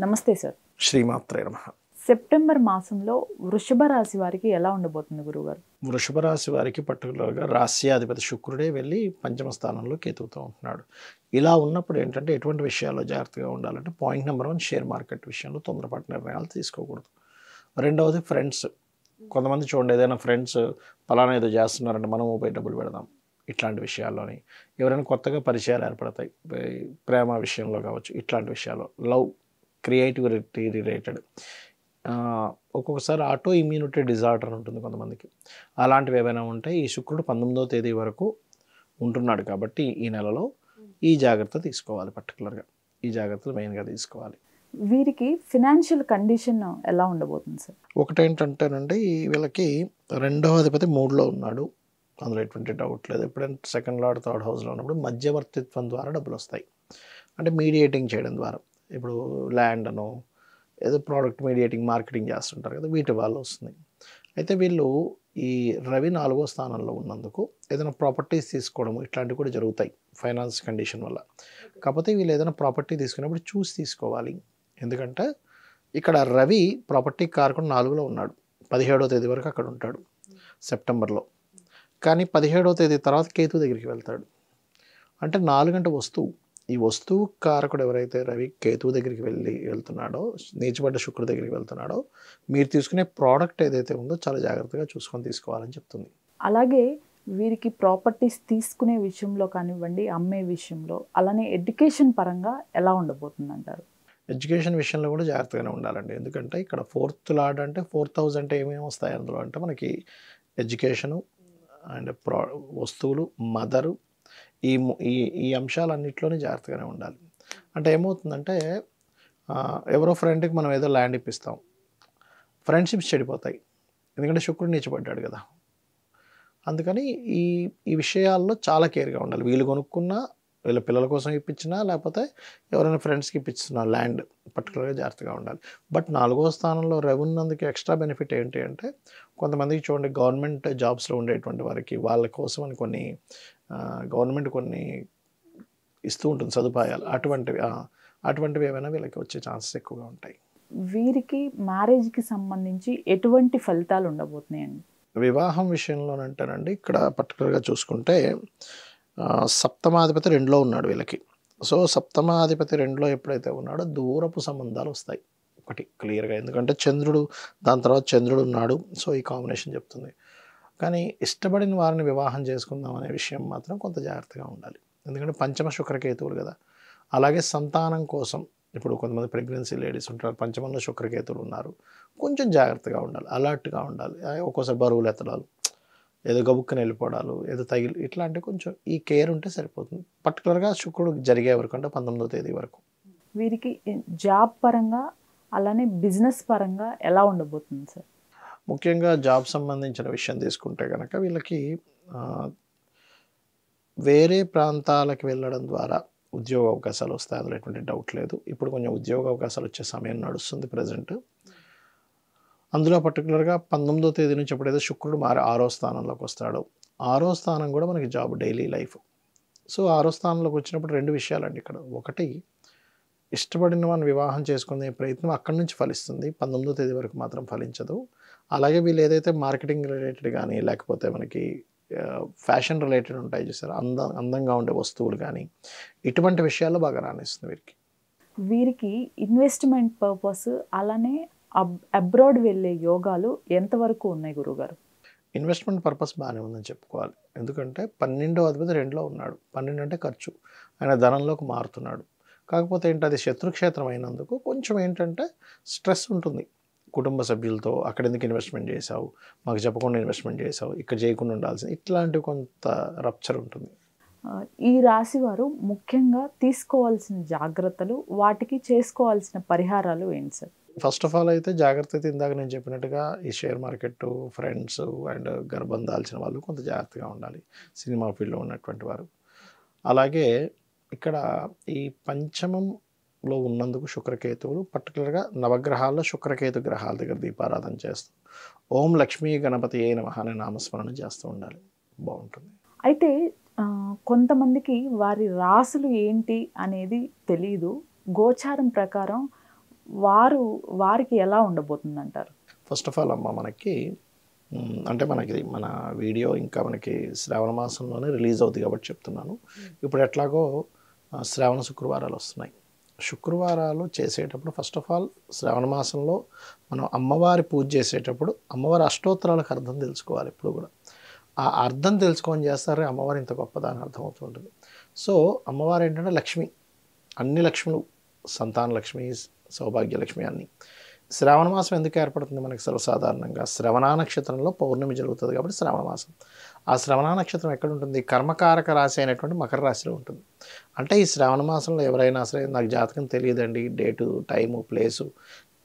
నమస్తే సార్. శ్రీమాత్రే నమః. సెప్టెంబర్ మాసంలో వృషభ రాశి వారికి ఎలా ఉండబోతుంది గురుగారు? వృషభ రాశి వారికి పర్టికులర్గా రాశ్యాధిపతి శుక్రుడే వెళ్ళి పంచమ స్థానంలో కేతువుతో ఉంటున్నాడు. ఇలా ఉన్నప్పుడు ఏంటంటే ఎటువంటి విషయాల్లో జాగ్రత్తగా ఉండాలంటే పాయింట్ నెంబర్ 1 షేర్ మార్కెట్ విషయంలో తొందరపాటు నిర్ణయాలు తీసుకోకూడదు. రెండవది ఫ్రెండ్స్. కొంతమంది చూడండి ఏదైనా ఫ్రెండ్స్ పలానా ఏదో చేస్తున్నారంటే మనము పోయి డబ్బులు పెడదాం. ఇట్లాంటి విషయాల్లోని ఎవరైనా కొత్తగా పరిచయాలు ఏర్పడతాయి. ప్రేమ విషయంలో కావచ్చు, ఇట్లాంటి విషయాల్లో లవ్, క్రియేటివిటీ రిలేటెడ్, ఒక్కొక్కసారి ఆటో ఇమ్యూనిటీ డిజార్డర్ ఉంటుంది కొంతమందికి. అలాంటివి ఏవైనా ఉంటే ఈ శుక్రుడు 19వ తేదీ వరకు ఉంటున్నాడు కాబట్టి ఈ నెలలో ఈ జాగ్రత్త తీసుకోవాలి. పర్టికులర్గా ఈ జాగ్రత్తలు మెయిన్గా తీసుకోవాలి. వీరికి ఫినాన్షియల్ కండిషన్ ఎలా ఉండబోతుంది సార్? ఒకటేంటంటేనండి, వీళ్ళకి రెండవ అధిపతి 3లో ఉన్నాడు, అందులో ఎటువంటి డౌట్ లేదు. ఎప్పుడైనా సెకండ్ లార్డ్ థర్డ్ హౌస్లో ఉన్నప్పుడు మధ్యవర్తిత్వం ద్వారా డబ్బులు వస్తాయి. అంటే మీడియేటింగ్ చేయడం ద్వారా, ఇప్పుడు ల్యాండ్ అనో ఏదో ప్రోడక్ట్ మీడియేటింగ్ మార్కెటింగ్ చేస్తుంటారు కదా, వీటి వల్ల వస్తుంది. అయితే వీళ్ళు ఈ రవి 4వ స్థానంలో ఉన్నందుకు ఏదైనా ప్రాపర్టీస్ తీసుకోవడము ఇట్లాంటివి కూడా జరుగుతాయి ఫైనాన్స్ కండిషన్ వల్ల. కాకపోతే వీళ్ళు ఏదైనా ప్రాపర్టీ తీసుకున్నప్పుడు చూసి తీసుకోవాలి. ఎందుకంటే ఇక్కడ రవి ప్రాపర్టీ కారకుడు 4లో ఉన్నాడు, 17వ తేదీ వరకు అక్కడ ఉంటాడు సెప్టెంబర్లో. కానీ 17వ తేదీ తర్వాత కేతు దగ్గరికి వెళ్తాడు. అంటే 4 గంట వస్తువు, ఈ వస్తువు కారకుడు ఎవరైతే రవి కేతువు దగ్గరికి వెళ్తున్నాడో, నీచబడ్డ శుక్రుడి దగ్గరికి వెళ్తున్నాడో, మీరు తీసుకునే ప్రోడక్ట్ ఏదైతే ఉందో చాలా జాగ్రత్తగా చూసుకొని తీసుకోవాలని చెప్తుంది. అలాగే వీరికి ప్రాపర్టీస్ తీసుకునే విషయంలో కానివ్వండి, అమ్మే విషయంలో, అలానే ఎడ్యుకేషన్ పరంగా ఎలా ఉండబోతుంది అంటారు? ఎడ్యుకేషన్ విషయంలో కూడా జాగ్రత్తగానే ఉండాలండి. ఎందుకంటే ఇక్కడ 4th లార్డ్ అంటే 4th హౌస్ అంటే ఏమేమి వస్తాయి అందులో అంటే మనకి ఎడ్యుకేషను అండ్ వస్తువులు, మదరు, ఈ ఈ ఈ అంశాలన్నింటిలోనే జాగ్రత్తగానే ఉండాలి. అంటే ఏమవుతుందంటే ఎవరో ఫ్రెండ్కి మనం ఏదో ల్యాండ్ ఇప్పిస్తాం, ఫ్రెండ్షిప్స్ చెడిపోతాయి. ఎందుకంటే శుక్రుడు నీచబడ్డాడు కదా. అందుకని ఈ ఈ విషయాల్లో చాలా కేర్గా ఉండాలి. వీళ్ళు కొనుక్కున్నా, వీళ్ళ పిల్లల కోసం ఇప్పించినా, లేకపోతే ఎవరైనా ఫ్రెండ్స్కి ఇప్పిస్తున్నా ల్యాండ్ పర్టికులర్గా జాగ్రత్తగా ఉండాలి. బట్ 4వ స్థానంలో రవి ఉన్నందుకు ఎక్స్ట్రా బెనిఫిట్ ఏంటి అంటే, కొంతమందికి చూడండి గవర్నమెంట్ జాబ్స్లో ఉండేటువంటి వారికి వాళ్ళ కోసం అని కొన్ని గవర్నమెంట్ కొన్ని ఇస్తూ ఉంటుంది సదుపాయాలు. అటువంటివి ఏమైనా వీళ్ళకి వచ్చే ఛాన్సెస్ ఎక్కువగా ఉంటాయి. వీరికి మ్యారేజ్కి సంబంధించి ఎటువంటి ఫలితాలు ఉండబోతున్నాయండి? వివాహం విషయంలోనంటేనండి ఇక్కడ పర్టికులర్గా చూసుకుంటే సప్తమాధిపతి 2లో ఉన్నాడు వీళ్ళకి. సో సప్తమాధిపతి 2లో ఎప్పుడైతే ఉన్నాడో దూరపు సంబంధాలు వస్తాయి ఒకటి క్లియర్గా. ఎందుకంటే చంద్రుడు, దాని తర్వాత చంద్రుడు ఉన్నాడు. సో ఈ కాంబినేషన్ చెప్తుంది. కానీ ఇష్టపడిన వారిని వివాహం చేసుకుందాం అనే విషయం మాత్రం కొంత జాగ్రత్తగా ఉండాలి. ఎందుకంటే పంచమ శుక్రకేతువులు కదా. అలాగే సంతానం కోసం ఇప్పుడు కొంతమంది ప్రెగ్నెన్సీ లేడీస్ ఉంటారు, పంచమంలో శుక్రకేతువులు ఉన్నారు, కొంచెం జాగ్రత్తగా ఉండాలి, అలర్ట్గా ఉండాలి. ఒక్కోసారి బరువులు ఎత్తడాలు, ఏదో గబుక్కని వెళ్ళిపోవడాలు, ఏదో తగిలి, ఇట్లాంటి కొంచెం ఈ కేర్ ఉంటే సరిపోతుంది. పర్టికులర్గా శుక్రుడు జరిగే వరకు అంటే 19వ తేదీ వరకు. వీరికి జాబ్ పరంగా అలానే బిజినెస్ పరంగా ఎలా ఉండబోతుంది సార్? ముఖ్యంగా జాబ్ సంబంధించిన విషయం తీసుకుంటే కనుక వీళ్ళకి వేరే ప్రాంతాలకు వెళ్ళడం ద్వారా ఉద్యోగ అవకాశాలు వస్తాయి, అందులో ఎటువంటి డౌట్ లేదు. ఇప్పుడు కొంచెం ఉద్యోగ అవకాశాలు వచ్చే సమయం నడుస్తుంది ప్రజెంట్. అందులో పర్టికులర్గా 19వ తేదీ నుంచి ఎప్పుడైతే శుక్రుడు 6వ స్థానంలోకి వస్తాడో, 6వ స్థానం కూడా మనకి జాబ్, డైలీ లైఫ్. సో 6వ స్థానంలోకి వచ్చినప్పుడు 2 విషయాలండి ఇక్కడ. ఒకటి, ఇష్టపడిన వాడిని వివాహం చేసుకునే ప్రయత్నం అక్కడి నుంచి ఫలిస్తుంది, 19వ తేదీ వరకు మాత్రం ఫలించదు. అలాగే వీళ్ళు ఏదైతే మార్కెటింగ్ రిలేటెడ్ కానీ, లేకపోతే మనకి ఫ్యాషన్ రిలేటెడ్ ఉంటాయి చూసారు, అందంగా ఉండే వస్తువులు కానీ, ఇటువంటి విషయాల్లో బాగా రాణిస్తుంది వీరికి. వీరికి ఇన్వెస్ట్మెంట్ పర్పస్ అలానే అబ్రాడ్ వెళ్ళే యోగాలు ఎంతవరకు ఉన్నాయి గురుగారు? ఇన్వెస్ట్మెంట్ పర్పస్ బాగానే ఉందని చెప్పుకోవాలి. ఎందుకంటే 12వ అధిపతి 2లో ఉన్నాడు. 12 అంటే ఖర్చు, ఆయన ధనంలోకి మారుతున్నాడు. కాకపోతే ఏంటి, అది శత్రుక్షేత్రం అయినందుకు కొంచెం ఏంటంటే స్ట్రెస్ ఉంటుంది. కుటుంబ సభ్యులతో అక్కడ ఎందుకు ఇన్వెస్ట్మెంట్ చేసావు, మాకు చెప్పకుండా ఇన్వెస్ట్మెంట్ చేసావు, ఇక్కడ చేయకుండా ఉండాల్సింది, ఇట్లాంటి కొంత రప్చర్ ఉంటుంది. ఈ రాశి వారు ముఖ్యంగా తీసుకోవాల్సిన జాగ్రత్తలు, వాటికి చేసుకోవాల్సిన పరిహారాలు ఏంటి సార్? ఫస్ట్ ఆఫ్ ఆల్ అయితే జాగ్రత్త అయితే ఇందాక నేను చెప్పినట్టుగా ఈ షేర్ మార్కెట్, ఫ్రెండ్స్ అండ్ గర్భం దాల్చిన వాళ్ళు కొంత జాగ్రత్తగా ఉండాలి, సినిమా ఫీల్డ్లో ఉన్నటువంటి వారు. అలాగే ఇక్కడ ఈ పంచమంలో ఉన్నందుకు శుక్రకేతువులు పర్టికులర్గా నవగ్రహాల్లో శుక్రకేతు గ్రహాల దగ్గర దీపారాధన చేస్తూ ఓం లక్ష్మీ గణపతి ఏ నమః అనే నామస్మరణ చేస్తూ ఉండాలి, బాగుంటుంది. అయితే కొంతమందికి వారి రాసులు ఏంటి అనేది తెలియదు. గోచారం ప్రకారం వారికి ఎలా ఉండబోతుందంటారు? ఫస్ట్ ఆఫ్ ఆల్ అమ్మ మనకి అంటే మనకి మన వీడియో ఇంకా మనకి శ్రావణ మాసంలోనే రిలీజ్ అవుతుంది కాబట్టి చెప్తున్నాను. ఇప్పుడు ఎట్లాగో శ్రావణ శుక్రవారాలు వస్తున్నాయి. శుక్రవారాలు చేసేటప్పుడు ఫస్ట్ ఆఫ్ ఆల్ శ్రావణ మాసంలో మనం అమ్మవారి పూజ చేసేటప్పుడు అమ్మవారి అష్టోత్తరాలకు అర్థం తెలుసుకోవాలి ఎప్పుడు కూడా. ఆ అర్థం తెలుసుకొని చేస్తారు అమ్మవారు ఇంత గొప్పదాని అర్థం అవుతుంటుంది. సో అమ్మవారు ఏంటంటే లక్ష్మి, అన్ని లక్ష్ములు, సంతాన లక్ష్మి, సౌభాగ్యలక్ష్మి అన్నీ. శ్రావణ మాసం ఎందుకు ఏర్పడుతుంది మనకి? సర్వసాధారణంగా శ్రవణ నక్షత్రంలో పౌర్ణమి జరుగుతుంది కాబట్టి శ్రావణ మాసం. ఆ శ్రవణ నక్షత్రం ఎక్కడ ఉంటుంది? కర్మకారక రాశి అయినటువంటి మకర రాశిలో ఉంటుంది. అంటే ఈ శ్రావణ మాసంలో ఎవరైనా సరే నాకు జాతకం తెలియదండి, డేటు, టైము, ప్లేసు,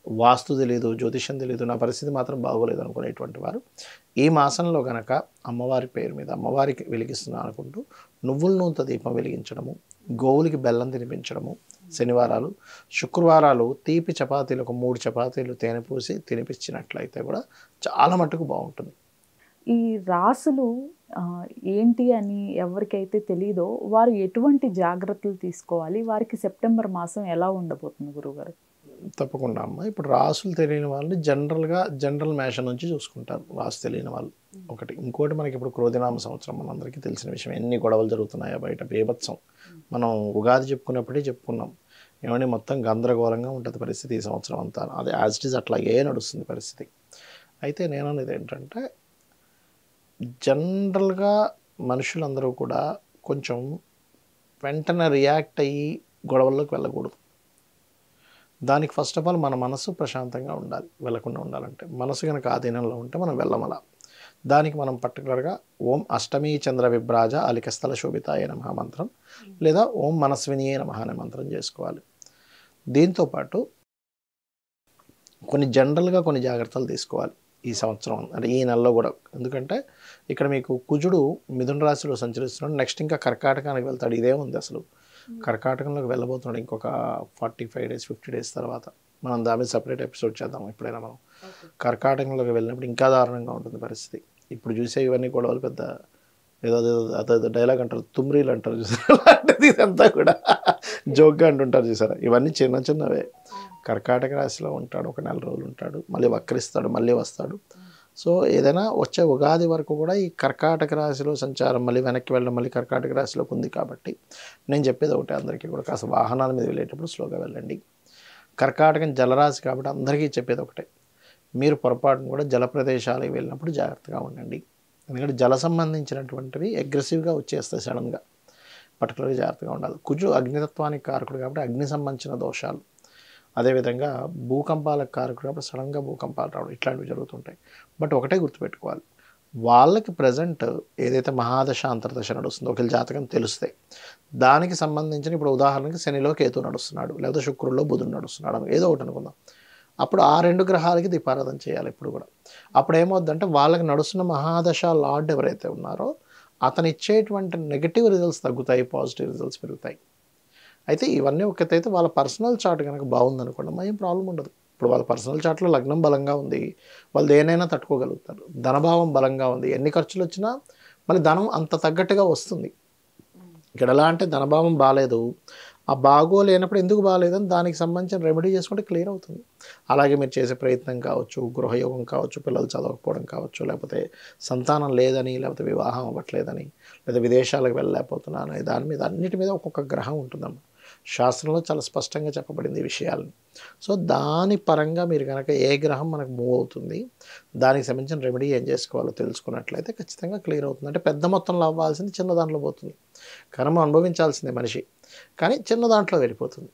వాస్తు తెలియదు, జ్యోతిష్యం తెలియదు, నా పరిస్థితి మాత్రం బాగోలేదు అనుకునేటువంటి వారు ఈ మాసంలో గనక అమ్మవారి పేరు మీద అమ్మవారికి వెలిగిస్తున్నాను అనుకుంటూ నువ్వుల నూనెతో దీపం వెలిగించడము, గోవులకి బెల్లం తినిపించడము, శనివారాలు, శుక్రవారాలు తీపి చపాతీలు ఒక 3 చపాతీలు తేనె పూసి తినిపించినట్లయితే కూడా చాలా మట్టుకు బాగుంటుంది. ఈ రాసులు ఏంటి అని ఎవరికైతే తెలీదో వారు ఎటువంటి జాగ్రత్తలు తీసుకోవాలి? వారికి సెప్టెంబర్ మాసం ఎలా ఉండబోతుంది గురువుగారు? తప్పకుండా అమ్మ. ఇప్పుడు రాసులు తెలియని వాళ్ళని జనరల్ మేషన్ నుంచి చూసుకుంటారు రాసు తెలియని వాళ్ళు ఒకటి. ఇంకోటి మనకి ఇప్పుడు క్రోధినామ సంవత్సరం మనందరికీ తెలిసిన విషయం. ఎన్ని గొడవలు జరుగుతున్నాయో బయట, బీభత్సం. మనం ఉగాది చెప్పుకున్నప్పుడే చెప్పుకున్నాం ఏమంటే మొత్తం గందరగోళంగా ఉంటుంది పరిస్థితి ఈ సంవత్సరం అంతా. అది యాజ్ ఇట్ ఈజ్ అట్లాగే నడుస్తుంది పరిస్థితి. అయితే నేను అనేది ఏంటంటే జనరల్గా మనుషులందరూ కూడా కొంచెం వెంటనే రియాక్ట్ అయ్యి గొడవల్లోకి వెళ్ళకూడదు. దానికి ఫస్ట్ ఆఫ్ ఆల్ మన మనసు ప్రశాంతంగా ఉండాలి. వెళ్ళకుండా ఉండాలంటే మనసు కనుక ఆధీనంలో ఉంటే మనం వెళ్ళమలా. దానికి మనం పర్టికులర్గా ఓం అష్టమీ చంద్ర విభ్రాజ అలికస్థల శోభితాయ నమః మంత్రం లేదా ఓం మనస్వినియే నమః అనే మంత్రం చేసుకోవాలి. దీంతోపాటు జనరల్గా కొన్ని జాగ్రత్తలు తీసుకోవాలి ఈ సంవత్సరం, అంటే ఈ నెలలో కూడా. ఎందుకంటే ఇక్కడ మీకు కుజుడు మిథున రాశిలో సంచరిస్తున్నాడు, నెక్స్ట్ ఇంకా కర్కాటకానికి వెళ్తాడు. ఇదే ఉంది అసలు కర్కాటకంలోకి వెళ్ళబోతున్నాడు ఇంకొక 45 days 50 days తర్వాత. మనం దాని మీద సపరేట్ ఎపిసోడ్ చేద్దాం ఎప్పుడైనా. మనం కర్కాటకంలోకి వెళ్ళినప్పుడు ఇంకా దారుణంగా ఉంటుంది పరిస్థితి. ఇప్పుడు చూసే ఇవన్నీ గొడవలు పెద్ద ఏదో అదేదో డైలాగ్ అంటారు, తుమ్రీలు అంటారు చూసారా, అలాంటిది ఇదంతా కూడా జోక్గా అంటుంటారు చూసారా. ఇవన్నీ చిన్న చిన్నవే. కర్కాటక రాశిలో ఉంటాడు, ఒక 4 రోజులు ఉంటాడు, మళ్ళీ వక్రిస్తాడు, మళ్ళీ వస్తాడు. సో ఏదైనా వచ్చే ఉగాది వరకు కూడా ఈ కర్కాటక రాశిలో సంచారం మళ్ళీ వెనక్కి వెళ్ళడం మళ్ళీ కర్కాటక రాశిలోకి ఉంది. కాబట్టి నేను చెప్పేది ఒకటే, అందరికీ కూడా కాస్త వాహనాల మీద వెళ్ళేటప్పుడు స్లోగా వెళ్ళండి. కర్కాటకం జలరాశి కాబట్టి అందరికీ చెప్పేది ఒకటే, మీరు పొరపాటును కూడా జల ప్రదేశాలకు వెళ్ళినప్పుడు జాగ్రత్తగా ఉండండి. ఎందుకంటే జల సంబంధించినటువంటివి అగ్రెసివ్గా వచ్చేస్తాయి సడన్గా. పర్టికులర్గా జాగ్రత్తగా ఉండాలి. కుజు అగ్నితత్వానికి కారకుడు కాబట్టి అగ్ని సంబంధించిన దోషాలు, అదేవిధంగా భూకంపాలకు కారకుడు కాబట్టి సడన్గా భూకంపాలు రావడం ఇట్లాంటివి జరుగుతుంటాయి. బట్ ఒకటే గుర్తుపెట్టుకోవాలి, వాళ్ళకి ప్రజెంట్ ఏదైతే మహాదశ అంతర్దశ నడుస్తుందో ఒకరి జాతకం తెలిస్తే దానికి సంబంధించిన, ఇప్పుడు ఉదాహరణకి శనిలో కేతు నడుస్తున్నాడు, లేదా శుక్రుల్లో బుధుడు నడుస్తున్నాడు, ఏదో ఒకటి అనుకుందాం. అప్పుడు ఆ 2 గ్రహాలకి దీపారాధన చేయాలి ఎప్పుడు కూడా. అప్పుడు ఏమవుద్దంటే వాళ్ళకి నడుస్తున్న మహాదశ లార్డ్ ఎవరైతే ఉన్నారో అతను ఇచ్చేటువంటి నెగిటివ్ రిజల్ట్స్ తగ్గుతాయి, పాజిటివ్ రిజల్ట్స్ పెరుగుతాయి. అయితే ఇవన్నీ ఒకటైతే వాళ్ళ పర్సనల్ చార్ట్ కనుక బాగుందనుకోండి ఏం ప్రాబ్లం ఉండదు. ఇప్పుడు వాళ్ళ పర్సనల్ చార్ట్లో లగ్నం బలంగా ఉంది, వాళ్ళు దేనైనా తట్టుకోగలుగుతారు. ధనభావం బలంగా ఉంది, ఎన్ని ఖర్చులు వచ్చినా మళ్ళీ ధనం అంత తగ్గట్టుగా వస్తుంది. ఇక్కడ ఎలా అంటే ధనభావం బాగాలేదు, ఆ బాగోలేనప్పుడు ఎందుకు బాగాలేదని దానికి సంబంధించిన రెమెడీ చేసుకుంటే క్లియర్ అవుతుంది. అలాగే మీరు చేసే ప్రయత్నం కావచ్చు, గృహయోగం కావచ్చు, పిల్లలు చదవకపోవడం కావచ్చు, లేకపోతే సంతానం లేదని, లేకపోతే వివాహం అవ్వట్లేదని, లేదా విదేశాలకు వెళ్ళలేకపోతున్నాను, దాని మీద అన్నిటి మీద ఒక్కొక్క గ్రహం ఉంటుందన్నమాట. శాస్త్రంలో చాలా స్పష్టంగా చెప్పబడింది ఈ విషయాలని. సో దాని పరంగా మీరు కనుక ఏ గ్రహం మనకు మూవ్ అవుతుంది, దానికి సంబంధించిన రెమెడీ ఏం చేసుకోవాలో తెలుసుకున్నట్లయితే ఖచ్చితంగా క్లియర్ అవుతుంది. అంటే పెద్ద మొత్తంలో అవ్వాల్సింది చిన్న దాంట్లో పోతుంది. కర్మ అనుభవించాల్సిందే మనిషి, కానీ చిన్న దాంట్లో వెళ్ళిపోతుంది.